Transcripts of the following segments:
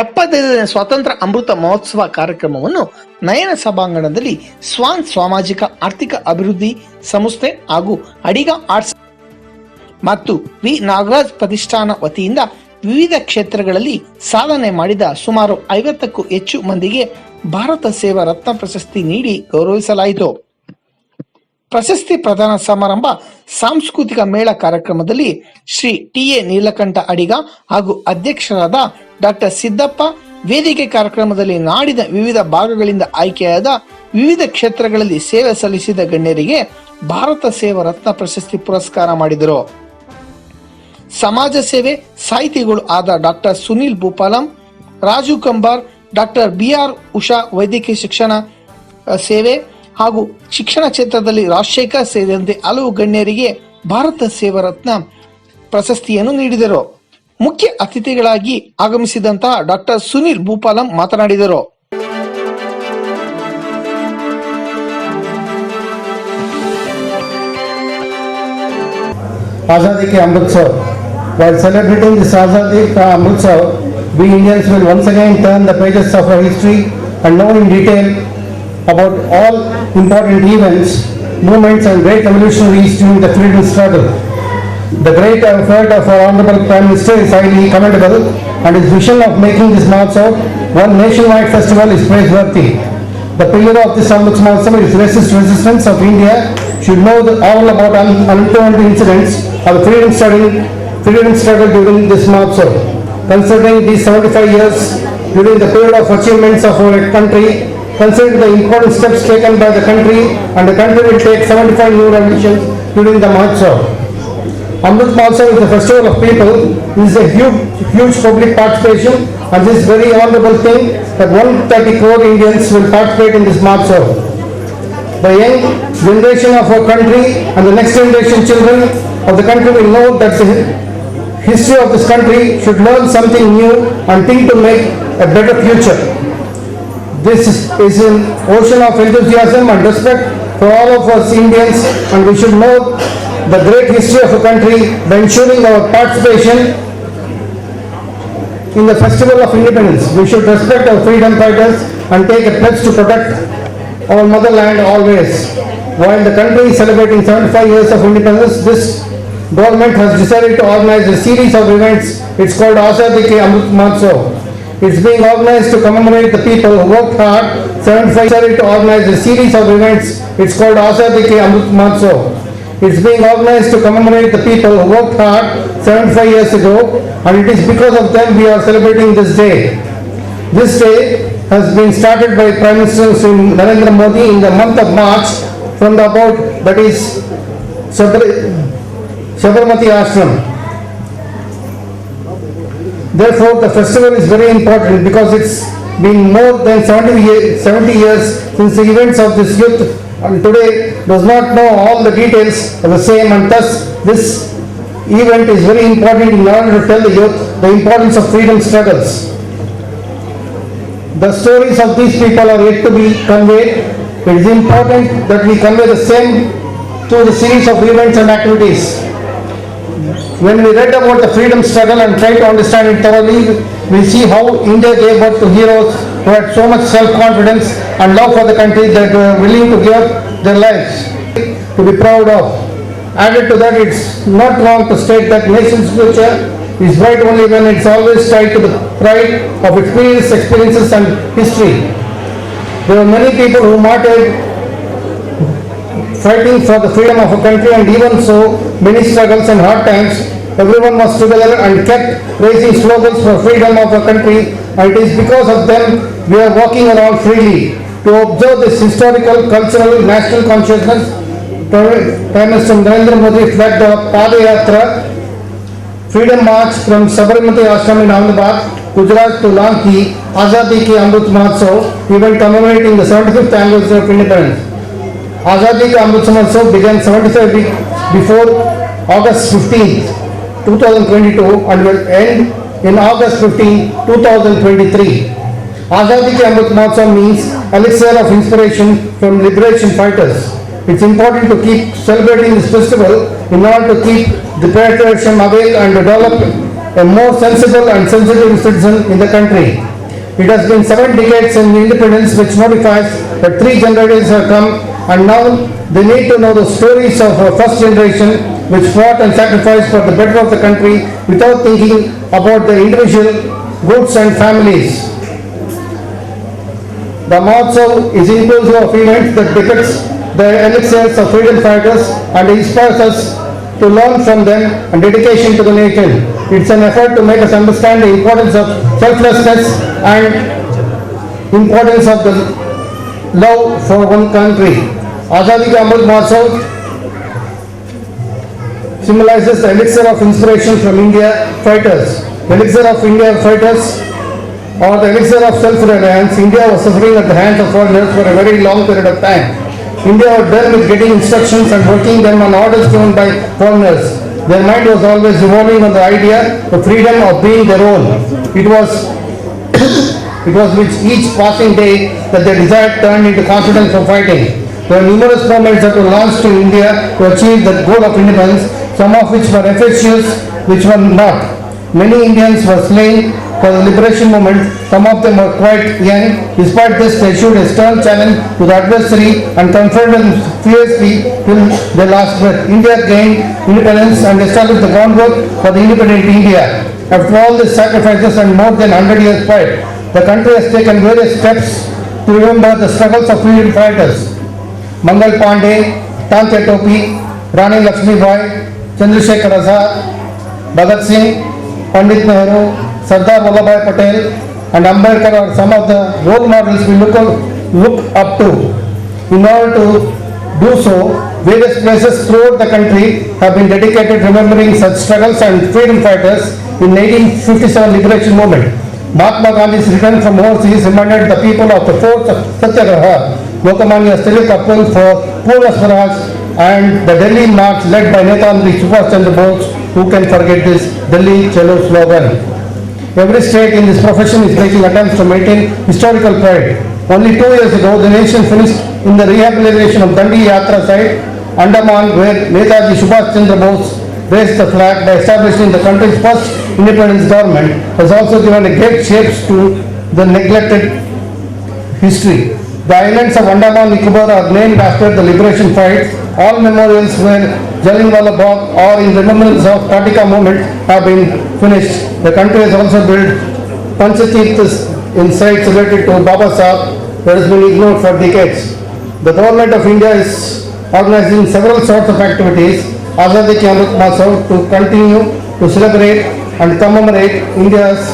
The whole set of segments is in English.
75ನೇ ಸ್ವಾತಂತ್ರ್ಯ ಅಮೃತ ಮಹೋತ್ಸವ ಕಾರ್ಯಕ್ರಮವನ್ನು ನಯನ ಸಭಾಂಗಣದಲ್ಲಿ ಸ್ವಾನ್ ಸಾಮಾಜಿಕ ಆರ್ಥಿಕ ಅಭಿವೃದ್ಧಿ ಸಂಸ್ಥೆ ಹಾಗೂ ಅಡಿಗ ಆರ್ಟ್ಸ್ ಮತ್ತು ವಿ ನಾಗರಾಜ್ ಪ್ರತಿಷ್ಠಾನ ವತಿಯಿಂದ ವಿವಿಧ ಕ್ಷೇತ್ರಗಳಲ್ಲಿ ಸಾಧನೆ ಮಾಡಿದ ಸುಮಾರು 50ಕ್ಕೂ ಹೆಚ್ಚು ಮಂದಿಗೆ ಭಾರತ ಸೇವಾ ರತ್ನ ಪ್ರಶಸ್ತಿ ನೀಡಿ ಗೌರವಿಸಲಾಯಿತು. ಪ್ರಶಸ್ತಿ ಪ್ರದಾನ ಸಮಾರಂಭ ಸಾಂಸ್ಕೃತಿಕ ಮೇಳ ಕಾರ್ಯಕ್ರಮದಲ್ಲಿ ಶ್ರೀ ಟಿ.ಎ. ನೀಲಕಂಠ ಅಡಿಗ ಹಾಗೂ ಅಧ್ಯಕ್ಷರಾದ ಡಾಕ್ಟರ್ ಸಿದ್ದಪ್ಪ ವೇದಿಕೆ ಕಾರ್ಯಕ್ರಮದಲ್ಲಿ ನಾಡಿನ ವಿವಿಧ ಭಾಗಗಳಿಂದ ಆಯ್ಕೆಯಾದ ವಿವಿಧ ಕ್ಷೇತ್ರಗಳಲ್ಲಿ ಸೇವೆ ಸಲ್ಲಿಸಿದ ಗಣ್ಯರಿಗೆ ಭಾರತ ಸೇವಾ ರತ್ನ ಪ್ರಶಸ್ತಿ ಪುರಸ್ಕಾರ ಮಾಡಿದರು. ಸಮಾಜ ಸೇವೆ ಸಾಹಿತಿಗಳು ಆದ doctor Sunil Bhupalam, Raju Kambar, doctor B R. Usha ವೈದ್ಯಕೀಯ ಶಿಕ್ಷಣ ಸೇವೆ ಹಾಗೂ ಶಿಕ್ಷಣ ಕ್ಷೇತ್ರದಲ್ಲಿ ರಾಜಶೇಖರ್ ಸೇರಿದಂತೆ ಹಲವು ಗಣ್ಯರಿಗೆ ಭಾರತ ಸೇವಾ ರತ್ನ ಪ್ರಶಸ್ತಿಯನ್ನು ನೀಡಿದರು. ಮುಖ್ಯ ಅತಿಥಿಗಳಾಗಿ ಆಗಮಿಸಿದಂತಹ ಡಾಕ್ಟರ್ ಸುನೀಲ್ ಭೂಪಾಲಂ ಮಾತನಾಡಿದರು. Azadi Ke Amritsar. While celebrating this Azadi Ka Amritsar, we Indians will once again turn the pages of our history and know in detail about all important events, movements and great revolutionaries during the freedom struggle. The great effort of our Honorable Prime Minister is highly commendable, and his vision of making this Mahotsav one nationwide festival is praiseworthy. The pillar of this Amrit Mahotsav is resistance of India should know all about untold incidents of the freedom struggle during this Mahotsav. Considering these 75 years during the period of achievements of our country, considering the important steps taken by the country, and the country will take 75 new revolutions during the Mahotsav. Amrit Mahotsav is the festival of people. This is a huge public participation, and this is very honorable thing that 130 crore Indians will participate in this Mahotsav. The young generation of our country and the next generation children of the country will know that the history of this country should learn something new and think to make a better future. This is an ocean of enthusiasm and respect for all of us Indians, and we should know the great history of a country by ensuring our participation in the festival of independence. We should respect our freedom fighters and take a pledge to protect our motherland always. While the country is celebrating 75 years of independence, this government has decided to organize a series of events. It's called Azadi Ke Amrit Mahotsav. It's being organized to commemorate the people who worked hard. 75 decided to organize a series of events. It's called Azadi Ke Amrit Mahotsav. It's being organized to commemorate the people who worked hard 75 years ago, and it is because of them we are celebrating this day. This day has been started by Prime Minister Narendra Modi in the month of March from the about, that is Sabarmati Ashram. Therefore, the festival is very important because it's been more than 70 years since the events of this youth, and today does not know all the details of the same, and thus this event is very important in order to tell the youth the importance of freedom struggles. The stories of these people are yet to be conveyed. It is important that we convey the same through the series of events and activities. When we read about the freedom struggle and try to understand it thoroughly, we see how India gave birth to heroes who had so much self-confidence and love for the country that were willing to give their lives to be proud of. Added to that, it's not wrong to state that nation's future is bright only when it's always tied to the pride of its previous experiences and history. There were many people who martyred fighting for the freedom of a country, and even so, many struggles and hard times, everyone was together and kept raising slogans for freedom of our country, and it is because of them we are walking around freely. To observe this historical, cultural, national consciousness, Prime Minister Narendra Modi led the Padayatra Freedom March from Sabarmati Ashram in Ahmedabad, Gujarat to launch the Azadi Ke Amrit Mahotsav event commemorating the 75th anniversary of independence. Azadi Ke Amrit Mahotsav began 75 weeks before August 15, 2022 and will end in August 15, 2023. Azadi Ke Amrit Mahotsav means elixir of inspiration from liberation fighters. It's important to keep celebrating this festival in order to keep the patriotism awake and develop a more sensible and sensitive citizen in the country. It has been 7 decades since independence, which notifies that 3 generations have come, and now they need to know the stories of our first generation, which fought and sacrificed for the better of the country without thinking about the individual goods and families. The Mahotsav is inclusive of events that depicts the elixirs of freedom fighters and inspires us to learn from them and dedication to the nation. It's an effort to make us understand the importance of selflessness and importance of the love for one country. Azadi Ka Amrit Mahotsav symbolizes the elixir of inspiration from India fighters. The elixir of India fighters or the elixir of self-reliance. India was suffering at the hands of foreigners for a very long period of time. India was done with getting instructions and working them on orders given by foreigners. Their mind was always revolving on the idea of freedom of being their own. It was with each passing day that their desire turned into confidence for fighting. There were numerous movements that were launched in India to achieve the goal of independence, some of which were efficacious, which were not. Many Indians were slain for the liberation movement. Some of them were quite young. Despite this, they issued a stern challenge to the adversary and confronted them fiercely till their last breath. India gained independence and established the groundwork for the independent India. After all these sacrifices and more than 100 years fight, the country has taken various steps to remember the struggles of freedom fighters. Mangal Pandey, Tantya Topi, Rani Lakshmi Bai, Chandrasekhar Azad, Bhagat Singh, Pandit Nehru, Sardar Vallabhbhai Patel and Ambedkar are some of the role models we look up to. In order to do so, various places throughout the country have been dedicated remembering such struggles and freedom fighters in 1857 liberation movement. Mahatma Gandhi's return from overseas reminded the people of the fourth Satyagraha. Lokmanya Tilak appealed for Purna Swaraj and the Delhi march led by Netaji Subhash Chandra Bose. Who can forget this Delhi Chalo slogan? Every state in this profession is making attempts to maintain historical pride. Only 2 years ago, the nation finished in the rehabilitation of Dandi Yatra site, Andaman, where Netaji Subhash Chandra Bose raised the flag by establishing the country's first independence government, has also given a great shapes to the neglected history. The islands of Andaman Nicobar are named after the liberation fight. All memorials where Jallianwala Bagh or in remembrance of Katika movement have been finished. The country has also built Panchatirthas in sites related to Baba Sahib that has been ignored for decades. The government of India is organizing several sorts of activities, Azadi Ka Amrit Mahotsav, to continue to celebrate and commemorate India's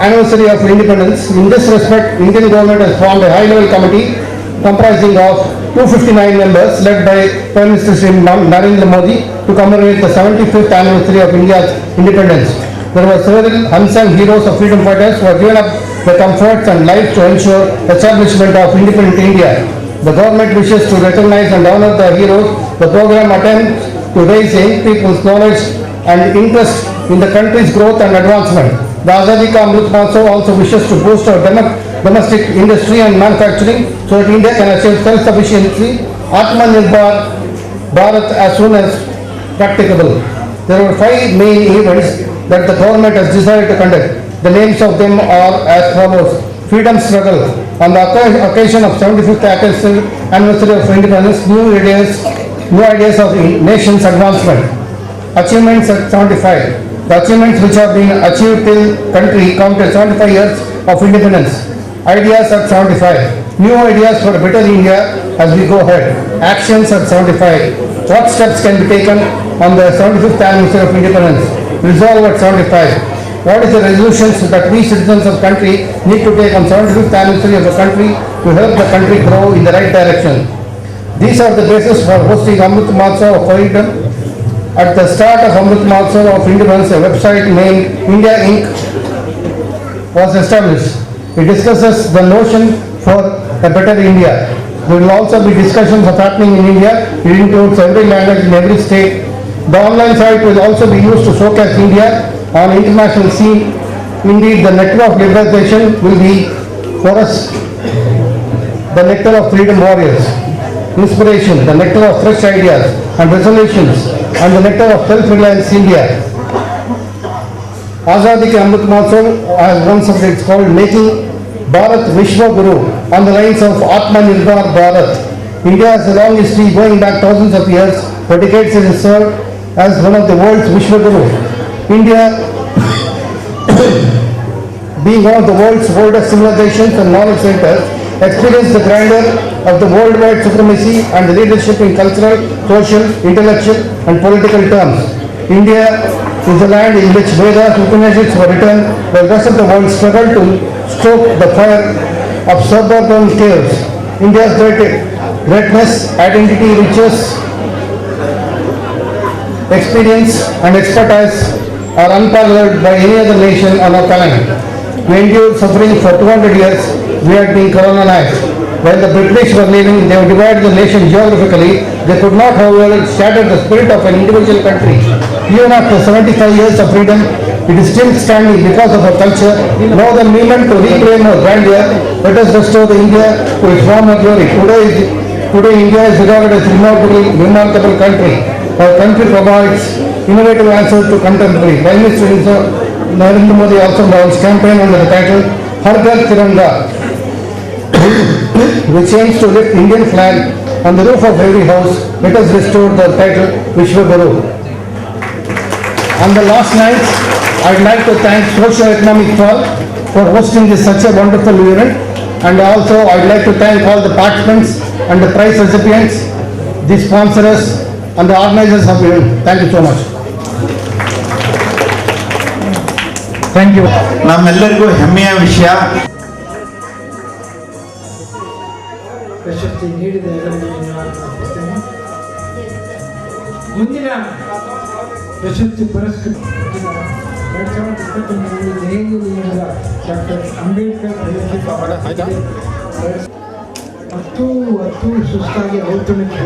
anniversary of independence. In this respect, Indian government has formed a high-level committee comprising of 259 members led by Prime Minister Shri Narendra Modi to commemorate the 75th anniversary of India's independence. There were several unsung heroes of freedom fighters who have given up their comforts and lives to ensure establishment of independent India. The government wishes to recognize and honor the heroes. The program attempts to raise young people's knowledge and interest in the country's growth and advancement. The Azadi Ka Amrit Mahotsav also wishes to boost our domestic industry and manufacturing so that India can achieve self-sufficiency, Atmanirbhar Bharat as soon as practicable. There were 5 main events that the government has decided to conduct. The names of them are as follows. Freedom struggle. On the occasion of 75th anniversary of independence, new ideas of the nation's advancement. Achievements at 75. The achievements which have been achieved till country counted 75 years of independence. Ideas at 75. New ideas for a better India as we go ahead. Actions at 75. What steps can be taken on the 75th anniversary of independence? Resolve at 75. What is the resolutions that we citizens of country need to take on 75th anniversary of the country to help the country grow in the right direction? These are the basis for hosting Amrit Mahotsav of Freedom. At the start of Amrit Mahotsav of Independence, a website named India Inc. was established. It discusses the notion for a better India. There will also be discussions of happening in India. It includes every language in every state. The online site will also be used to showcase India on international scene. Indeed, the nectar of liberalization will be for us the nectar of freedom warriors, inspiration, the nectar of fresh ideas and resolutions, and the nectar of self-reliance India. Azadi Ka Amrit Mahotsav has one subject called Making Bharat Vishwa Guru on the lines of Atmanirbhar Bharat. India has a long history going back thousands of years. For decades it has served as one of the world's Vishwa Guru. India, being one of the world's oldest civilizations and knowledge centers, experienced the grandeur of the worldwide supremacy and the leadership in cultural, social, intellectual and political terms. India is a land in which Vedas, Upanishads were written, while the rest of the world struggled to stoke the fire of suburban chaos. India's greatness, identity, riches, experience and expertise are unparalleled by any other nation on our planet. We endured suffering for 200 years. We had been colonized. While the British were leaving, they divided the nation geographically. They could not, however, shatter the spirit of an individual country. Even after 75 years of freedom, it is still standing because of our culture. No other movement to reclaim our grandeur. Let us restore the India to its former glory. Today India is regarded as a remarkable country. Our country provides innovative answers to contemporary. Prime Minister Narendra Modi also launched campaign under the title Har Ghar Tiranga, which aims to lift Indian flag on the roof of every house. Let us restore the title Vishwa Guru. On the last night, I'd like to thank Socio-Economic Hall for hosting this such a wonderful event, and also I'd like to thank all the participants and the prize recipients, the sponsors and the organizers of the event. Thank you so much. Thank you. ನಮ್ಮೆಲ್ಲರಿಗೂ ಹೆಮ್ಮೆಯ ವಿಷಯ. ಪ್ರಶಸ್ತಿ ನೀಡಿದ ಎಲ್ಲರಿಗೂ ಧನ್ಯವಾದ ಅರ್ಪಿಸ್ತೇನೆ. ಮುಂದಿನ ಪ್ರಶಸ್ತಿ ಪುರಸ್ಕೃತ 2021 ದೆಹಲಿಯಿಂದ ಡಾಕ್ಟರ್ ಅಂಬೇಡ್ಕರ್ ಪ್ರಶಸ್ತಿ 10 ಸುಸ್ತಾಗಿ ಔತಣಕ್ಕೆ